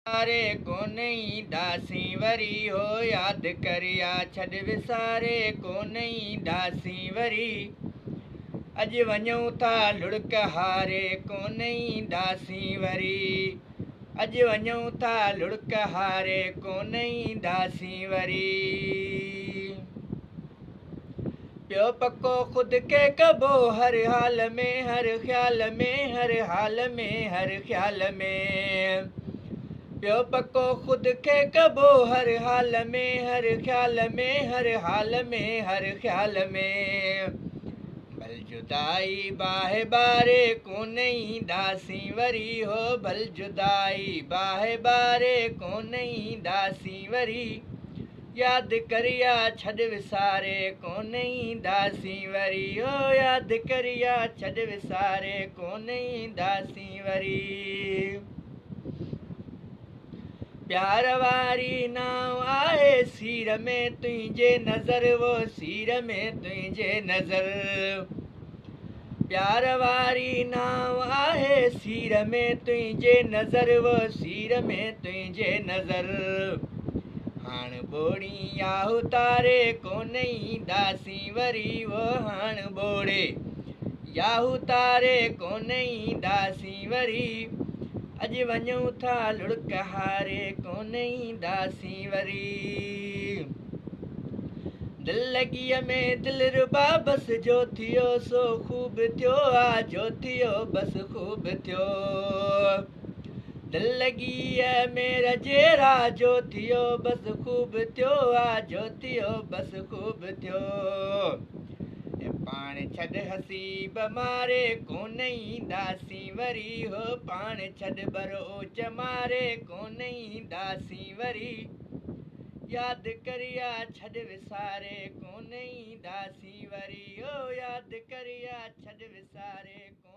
विसारे कोन ईंदासीं वरी हो यादि करिया छॾ विसारे कोन ईंदासीं वरी अॼु वञूं था लुड़क हारे कोन ईंदासीं वरी अॼु वञूं था लुड़क हारे कोन ईंदासीं वरी पियो पको ख़ुदि खे कबो हर हाल में हर ख़्याल में हर हाल में हर ख़्याल में पियो पको ख़ुदि खे कबो हर हाल में हर ख़्याल में हर हाल में हर ख़्याल में भल जुदाई बाहे बारे कोन ईंदासीं वरी हो भल जुदाई बाहे बारे कोन ईंदासीं वरी यादि करिया छॾ विसारे कोन ईंदासीं वरी हो यादि करिया छॾ विसारे कोन ईंदासीं वरी प्यार वारी नाव आहे सीर में तुंहिंजे नज़र वो सीर में तुंहिंजे नज़र प्यार वारी नाव आहे सीर में तुंहिंजे नज़र वो सीर में तुंहिंजे नज़र हाण ॿोड़ी याहू तारे कोन ईंदासीं वरी वो हाण ॿोड़े याहू तारे कोन ईंदासीं वरी अॼु वञूं था लुड़क हारे कोन ईंदासीं वरी दिल लॻीअ में दिलि रुबा बसि जो थियो सो ख़ूब थियो आहे जो थियो बसि ख़ूब थियो दिल लॻीअ में रजेरा जो थियो बसि ख़ूब थियो आहे जो थियो बसि ख़ूब थियो पाण छॾ हसीब मारे कोन ईंदासीं वरी हो पाण छॾ बरोच मारे कोन ईंदासीं वरी यादि करिया छॾ विसारे कोन ईंदासीं वरी हो यादि करिया छॾ विसारे कोन